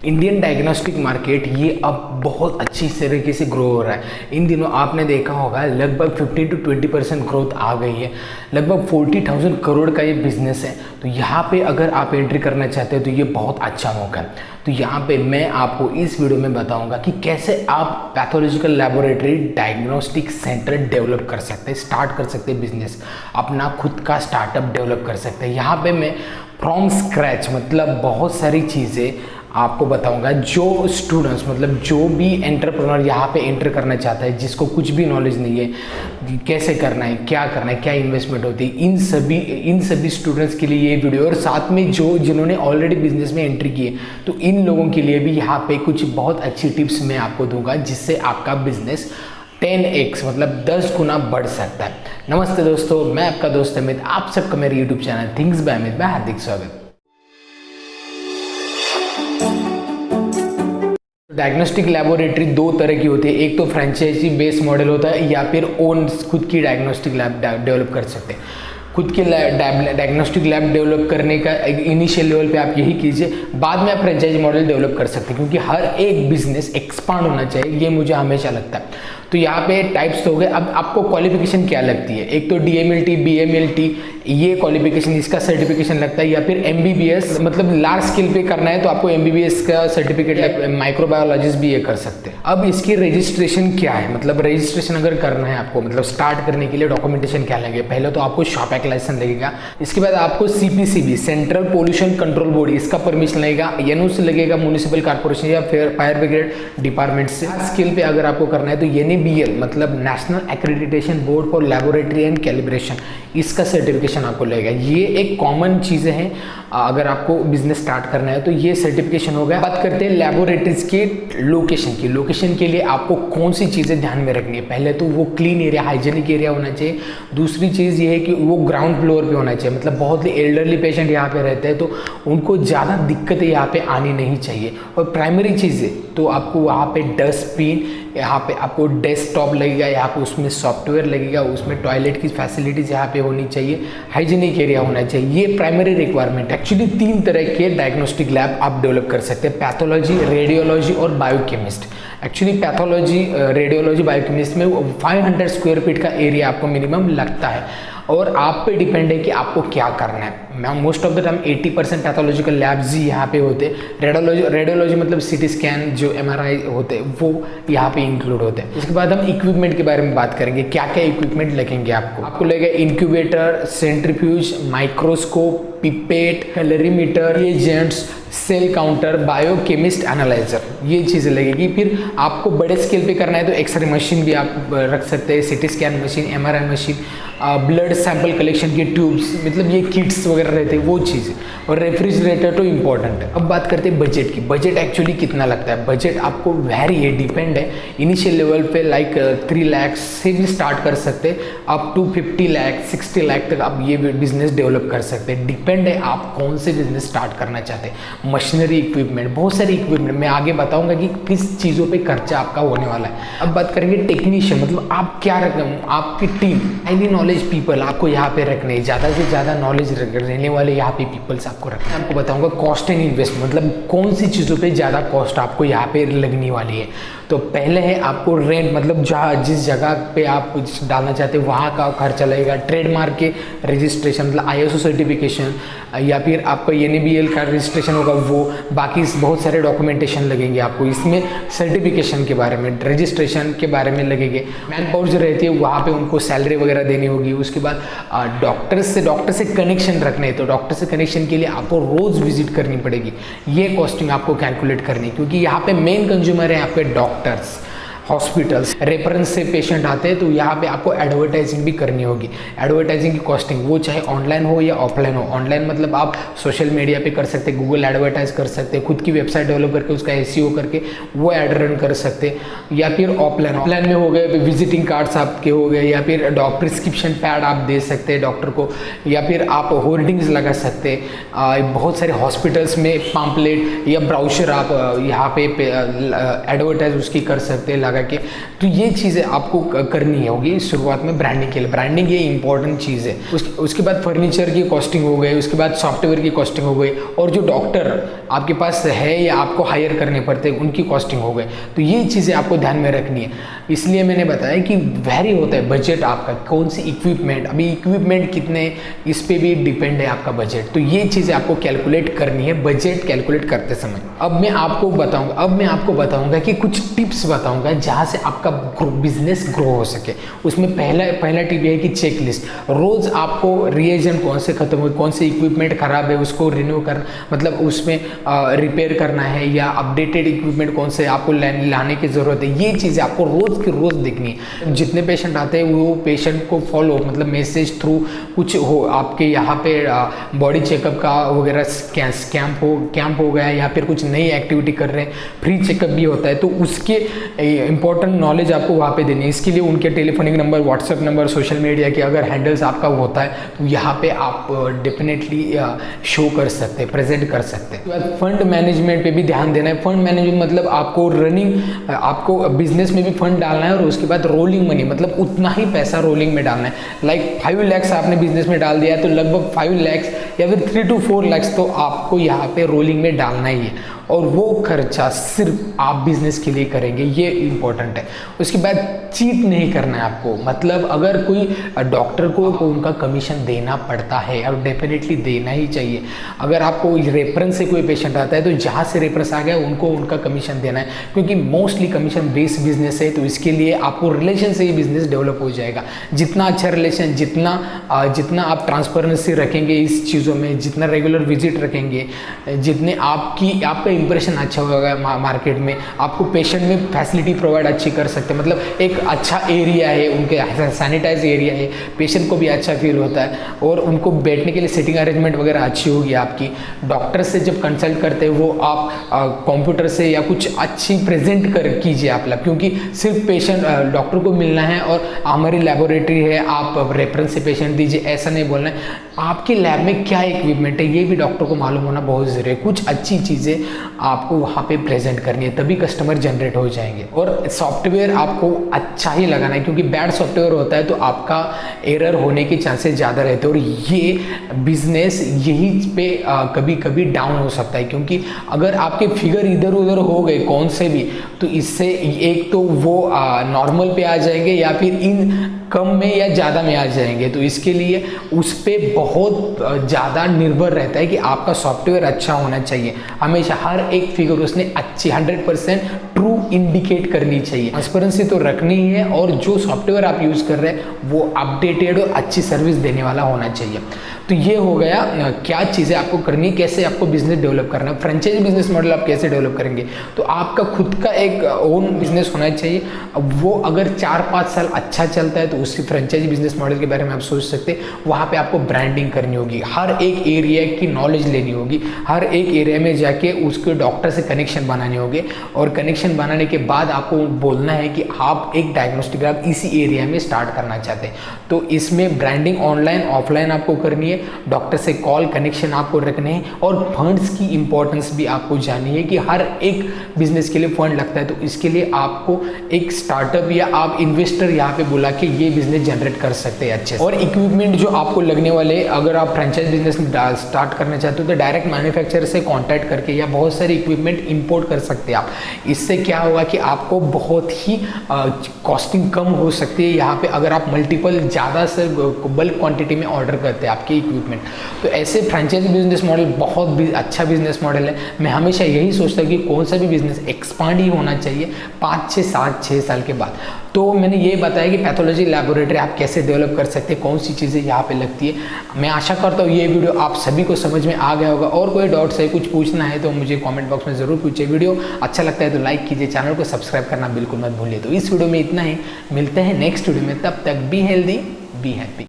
Indian diagnostic market ये अब बहुत अच्छी तरीके से ग्रो हो रहा है। इन दिनों आपने देखा होगा लगभग 15 to 20% ग्रोथ आ गई है। लगभग 40,000 करोड़ का ये बिजनेस है। तो यहाँ पे अगर आप एंट्री करना चाहते हो तो ये बहुत अच्छा मौका है। तो यहाँ पे मैं आपको इस वीडियो में बताऊंगा कि कैसे आप pathological laboratory diagnostic centre develop कर सकते हैं, स्टार्ट कर सकते हैं बिजनेस, अपना खुद का स्टार्टअप डेवलप कर सकते हैं। यहाँ पे मैं फ्रॉम स्क्रैच मतलब बहुत सारी चीज़ें आपको बताऊंगा। जो स्टूडेंट्स मतलब जो भी एंटरप्रेन्योर यहाँ पे एंटर करना चाहता है, जिसको कुछ भी नॉलेज नहीं है कैसे करना है, क्या इन्वेस्टमेंट होती है, इन सभी स्टूडेंट्स के लिए ये वीडियो। और साथ में जिन्होंने ऑलरेडी बिजनेस में एंट्री की है तो इन लोगों के लिए भी यहाँ पे कुछ बहुत अच्छी टिप्स मैं आपको दूंगा, जिससे आपका बिजनेस 10x मतलब 10 गुना बढ़ सकता है। नमस्ते दोस्तों, मैं आपका दोस्त अमित, आप सबका मेरे YouTube channel things by Amit में हार्दिक स्वागत। डायग्नोस्टिक लैबोरेटरी दो तरह की होती है, एक तो फ्रेंचाइजी बेस मॉडल होता है या फिर ओन खुद की डायग्नोस्टिक लैब डेवलप कर सकते हैं। खुद के डायग्नोस्टिक लैब डेवलप करने का इनिशियल लेवल पे आप यही कीजिए, बाद में आप फ्रेंचाइजी मॉडल डेवलप कर सकते हैं, क्योंकि हर एक बिजनेस एक्सपांड होना चाहिए, ये मुझे हमेशा लगता है। तो यहाँ पे टाइप्स हो गए। अब आपको क्वालिफिकेशन क्या लगती है, एक तो DMLT BMLT ये क्वालिफिकेशन, इसका सर्टिफिकेशन लगता है, या फिर MBBS मतलब लार्ज स्केल पे करना है तो आपको MBBS का सर्टिफिकेट, माइक्रोबायोलॉजिस्ट भी ये कर सकते हैं। अब इसकी रजिस्ट्रेशन क्या है, मतलब रजिस्ट्रेशन अगर करना है आपको, मतलब स्टार्ट करने के लिए डॉक्यूमेंटेशन क्या लगेगा। पहले तो आपको शॉप एक्ट लाइसेंस लगेगा, इसके बाद आपको CPCB central pollution control board इसका परमिशन लगेगा, NOC लगेगा म्युनिसिपल कॉर्पोरेशन या फिर फायर ब्रिगेड डिपार्टमेंट से। स्केल पे अगर आपको करना है तो NABL मतलब national accreditation board for laboratory and calibration, इसका सर्टिफिकेशन आपको लगेगा। ये एक कॉमन चीज़ें हैं अगर आपको बिजनेस स्टार्ट करना है तो ये सर्टिफिकेशन हो गया। बात करते हैं लैबोरेटरीज के लोकेशन की। लोकेशन के लिए आपको कौन सी चीज़ें ध्यान में रखनी है, पहले तो वो क्लीन एरिया, हाइजेनिक एरिया होना चाहिए। दूसरी चीज़ ये है कि वो ग्राउंड फ्लोर पे होना चाहिए, मतलब बहुत ही एल्डरली पेशेंट यहाँ पे रहते हैं तो उनको ज़्यादा दिक्कतें यहाँ पे आनी नहीं चाहिए। और प्राइमरी चीज़ें तो आपको वहाँ पे डस्टबिन, यहाँ पे आपको डेस्कटॉप लगेगा, यहाँ पे उसमें सॉफ्टवेयर लगेगा, उसमें टॉयलेट की फैसिलिटीज़ यहाँ पे होनी चाहिए, हाइजीनिक एरिया होना चाहिए। ये प्राइमरी रिक्वायरमेंट है। एक्चुअली 3 तरह के डायग्नोस्टिक लैब आप डेवलप कर सकते हैं, पैथोलॉजी, रेडियोलॉजी और biochemist. Actually pathology, radiology, biochemist में 500 स्क्वायर फीट का एरिया आपको मिनिमम लगता है और आप पे डिपेंड है कि आपको क्या करना है। Most of the time 80% pathological labs ही यहाँ पे होते हैं। रेडियोलॉजी मतलब CT स्कैन, जो MRI होते हैं वो यहाँ पे इंक्लूड होते हैं। इसके बाद हम इक्विपमेंट के बारे में बात करेंगे, क्या क्या इक्विपमेंट लगेंगे आपको लगेगा incubator, centrifuge, microscope, pipette, calorimeter, reagents, cell counter, biochemist, analyser, ये चीज़ें लगेगी। फिर आपको बड़े स्केल पे करना है तो एक्सरे मशीन भी आप रख सकते हैं, CT scan machine, MRI machine, blood sample collection की ट्यूब्स, मतलब ये किट्स वगैरह रहते हैं वो चीज़ें, और रेफ्रिजरेटर तो इम्पॉर्टेंट है। अब बात करते हैं बजट की। बजट एक्चुअली कितना लगता है, बजट आपको वेरी है, डिपेंड है। इनिशियल लेवल पे लाइक 3 लाख से भी स्टार्ट कर सकते हैं, अप टू 50 लाख 60 लाख तक आप ये बिजनेस डेवलप कर सकते हैं। डिपेंड है आप कौन से बिजनेस स्टार्ट करना चाहते हैं। मशीनरी इक्विपमेंट, बहुत सारी इक्विपमेंट, मैं आगे बताऊंगा कि किस चीज़ों पे खर्चा आपका होने वाला है। अब बात करेंगे टेक्नीशियन, मतलब आप क्या रकम, आपकी टीम, हाईली नॉलेज पीपल आपको यहाँ पे रखने, ज़्यादा से ज़्यादा नॉलेज रहने वाले यहाँ पे पीपल्स आपको रखने। आपको बताऊंगा कॉस्ट एंड इन्वेस्टमेंट, मतलब कौन सी चीज़ों पे ज़्यादा कॉस्ट आपको यहाँ पे लगने वाली है। तो पहले है आपको रेंट, मतलब जहाँ जिस जगह पे आप डालना चाहते हैं वहाँ का खर्चा लगेगा। ट्रेडमार्क के रजिस्ट्रेशन मतलब ISO सर्टिफिकेशन, या फिर आपका NABL का रजिस्ट्रेशन होगा वो, बाकी बहुत सारे डॉक्यूमेंटेशन लगेंगे आपको। इसमें सर्टिफिकेशन के बारे में, रजिस्ट्रेशन के बारे में लगेंगे। मैन पावर जो रहती है वहाँ पे उनको सैलरी वगैरह देनी होगी। उसके बाद डॉक्टर से कनेक्शन रखने है तो डॉक्टर से कनेक्शन के लिए आपको रोज़ विजिट करनी पड़ेगी। ये कॉस्टिंग आपको कैलकुलेट करनी है, क्योंकि यहाँ पे मेन कंज्यूमर है आपके डॉक्टर्स, हॉस्पिटल्स। रेफरेंस से पेशेंट आते हैं तो यहाँ पे आपको एडवर्टाइजिंग भी करनी होगी। एडवर्टाइजिंग की कॉस्टिंग वो चाहे ऑनलाइन हो या ऑफलाइन हो। ऑनलाइन मतलब आप सोशल मीडिया पे कर सकते हैं, गूगल एडवर्टाइज कर सकते हैं, खुद की वेबसाइट डेवलप करके उसका SEO करके वो एड रन कर सकते हैं। या फिर ऑफलाइन में हो गए विजिटिंग कार्ड्स आपके हो गए, या फिर प्रिस्क्रिप्शन पैड आप दे सकते हैं डॉक्टर को, या फिर आप होर्डिंग्स लगा सकते हैं। बहुत सारे हॉस्पिटल्स में पम्पलेट या ब्राउचर आप यहाँ पे एडवर्टाइज उसकी कर सकते हैं लगा के। तो ये चीज़ें आपको करनी होगी शुरुआत में ब्रांडिंग के लिए। ब्रांडिंग ये इंपॉर्टेंट चीज़ है। उसके बाद फर्नीचर की कॉस्टिंग हो गई, उसके बाद सॉफ्टवेयर की कॉस्टिंग हो गई, और जो डॉक्टर आपके पास है या आपको हायर करने पड़ते हैं उनकी कॉस्टिंग हो गई। तो ये चीज़ें आपको ध्यान में रखनी है। इसलिए मैंने बताया कि वेरी होता है बजट आपका, कौन सी इक्विपमेंट, अभी इक्विपमेंट कितने, इस पे भी डिपेंड है आपका बजट। तो ये चीज़ें आपको कैलकुलेट करनी है बजट कैलकुलेट करते समय। अब मैं आपको बताऊंगा कि कुछ टिप्स बताऊंगा जहाँ से आपका बिजनेस ग्रो हो सके। उसमें पहला टिप ये है कि चेक लिस्ट। रोज़ आपको रिएजेंट कौन से खत्म हुए, कौन से इक्विपमेंट खराब है उसको रिन्यू करना, मतलब उसमें रिपेयर करना है, या अपडेटेड इक्विपमेंट कौन से आपको लाने की ज़रूरत है। ये चीज़ें आपको रोज़ की रोज़ देखनी है। जितने पेशेंट आते हैं वो पेशेंट को फॉलो, मतलब मैसेज थ्रू कुछ हो, आपके यहाँ पे बॉडी चेकअप का वगैरह कैंप हो गया, या फिर कुछ नई एक्टिविटी कर रहे हैं, फ्री चेकअप भी होता है, तो उसके इंपॉर्टेंट नॉलेज आपको वहाँ पे देनी है। इसके लिए उनके telephonic number, WhatsApp number, social media के अगर हैंडल्स आपका होता है तो यहाँ पे आप डेफिनेटली शो कर सकते हैं, प्रेजेंट कर सकते हैं। फंड मैनेजमेंट पे भी ध्यान देना है। फंड मैनेजमेंट मतलब आपको आपको बिजनेस में भी फंड डालना है, और उसके बाद रोलिंग मनी, मतलब उतना ही पैसा रोलिंग में डालना है। लाइक 5 लाख आपने बिजनेस में डाल दिया तो लगभग 5 लाख या फिर 3 to 4 लाख तो आपको यहाँ पे रोलिंग में डालना ही है, और वो खर्चा सिर्फ आप बिजनेस के लिए करेंगे, ये इंपॉर्टेंट है। उसके बाद चीट नहीं करना है आपको, मतलब अगर कोई डॉक्टर को उनका कमीशन देना पड़ता है, और डेफिनेटली देना ही चाहिए। अगर आपको रेफरेंस से कोई पेशेंट आता है तो जहाँ से रेफरेंस आ गया उनको उनका कमीशन देना है, क्योंकि मोस्टली कमीशन बेस्ड बिजनेस है। तो इसके लिए आपको रिलेशन से ही बिजनेस डेवलप हो जाएगा। जितना अच्छा रिलेशन, जितना आप ट्रांसपेरेंसी रखेंगे इस चीज़ों में, जितना रेगुलर विजिट रखेंगे, जितने आपका इंप्रेशन अच्छा होगा मार्केट में, आपको पेशेंट में फैसिलिटी प्रोवाइड अच्छी कर सकते हैं। मतलब एक अच्छा एरिया है, उनके सैनिटाइज एरिया है, पेशेंट को भी अच्छा फील होता है, और उनको बैठने के लिए सिटिंग अरेंजमेंट वगैरह अच्छी होगी आपकी। डॉक्टर से जब कंसल्ट करते हैं वो आप कंप्यूटर से या कुछ अच्छी प्रेजेंट कीजिए आप लैब, क्योंकि सिर्फ पेशेंट डॉक्टर को मिलना है और हमारी लेबोरेटरी है, आप रेफरेंस से पेशेंट दीजिए, ऐसा नहीं बोलना है। आपके लैब में क्या इक्विपमेंट है ये भी डॉक्टर को मालूम होना बहुत ज़रूरी है। कुछ अच्छी चीज़ें आपको वहाँ पे प्रेजेंट करनी है, तभी कस्टमर जनरेट हो जाएंगे। और सॉफ्टवेयर आपको अच्छा ही लगाना है, क्योंकि बैड सॉफ्टवेयर होता है तो आपका एरर होने के चांसेस ज़्यादा रहते हैं, और ये बिजनेस यही पे कभी कभी डाउन हो सकता है। क्योंकि अगर आपके फिगर इधर उधर हो गए कौन से भी, तो इससे एक तो वो नॉर्मल पे आ जाएंगे, या फिर इन कम में या ज़्यादा में आ जाएंगे। तो इसके लिए उस पर बहुत ज़्यादा निर्भर रहता है कि आपका सॉफ्टवेयर अच्छा होना चाहिए। हमेशा हर एक फिगर उसने अच्छी 100% ट्रू इंडिकेट करनी चाहिए। ट्रांसपेरेंसी तो रखनी ही है, और जो सॉफ्टवेयर आप यूज़ कर रहे हैं वो अपडेटेड और अच्छी सर्विस देने वाला होना चाहिए। तो ये हो गया क्या चीज़ें आपको करनी है, कैसे आपको बिजनेस डेवलप करना है। फ्रेंचाइजी बिजनेस मॉडल आप कैसे डेवलप करेंगे, तो आपका खुद का एक ओन बिजनेस होना चाहिए। अब वो अगर 4-5 साल अच्छा चलता है तो उसकी फ्रेंचाइजी बिजनेस मॉडल के बारे में आप सोच सकते हैं। वहाँ पे आपको ब्रांडिंग करनी होगी, हर एक एरिया की नॉलेज लेनी होगी, हर एक एरिया में जाके उसके डॉक्टर से कनेक्शन बनाने होंगे, और कनेक्शन बनाने के बाद आपको बोलना है कि आप एक डायग्नोस्टिक लैब इसी एरिया में स्टार्ट करना चाहते हैं। तो इसमें ब्रांडिंग ऑनलाइन ऑफलाइन आपको करनी है, डॉक्टर से कॉल कनेक्शन आपको रखने हैं, और फंड्स की इंपॉर्टेंस भी आपको जाननी है कि हर एक बिजनेस के लिए फंड लगता है। तो इसके लिए आपको एक स्टार्टअप या आप इन्वेस्टर यहाँ पे बुला के ये बिजनेस जनरेट कर सकते हैं अच्छे से। और इक्विपमेंट जो आपको लगने वाले, अगर आप फ्रेंचाइज बिजनेस स्टार्ट करना चाहते हो तो डायरेक्ट मैन्युफैक्चरर से कॉन्टैक्ट करके या बहुत सारे इक्विपमेंट इंपोर्ट कर सकते हैं आप। इससे क्या होगा कि आपको बहुत ही कॉस्टिंग कम हो सकती है यहाँ पे, अगर आप मल्टीपल ज़्यादा से बल्क क्वांटिटी में ऑर्डर करते हैं आपके इक्विपमेंट। तो ऐसे फ्रेंचाइजी बिजनेस मॉडल बहुत अच्छा बिजनेस मॉडल है। मैं हमेशा यही सोचता हूँ कि कौन सा भी बिजनेस एक्सपांड ही होना चाहिए 5, 6, 7, 6 साल के बाद। तो मैंने ये बताया कि पैथोलॉजी लैबोरेटरी आप कैसे डेवलप कर सकते हैं, कौन सी चीज़ें यहाँ पे लगती है। मैं आशा करता हूँ ये वीडियो आप सभी को समझ में आ गया होगा। और कोई डाउट्स है, कुछ पूछना है तो मुझे कमेंट बॉक्स में ज़रूर पूछिए। वीडियो अच्छा लगता है तो लाइक कीजिए, चैनल को सब्सक्राइब करना बिल्कुल मत भूलिए। तो इस वीडियो में इतना ही, मिलते हैं नेक्स्ट वीडियो में, तब तक बी हेल्दी बी हैप्पी।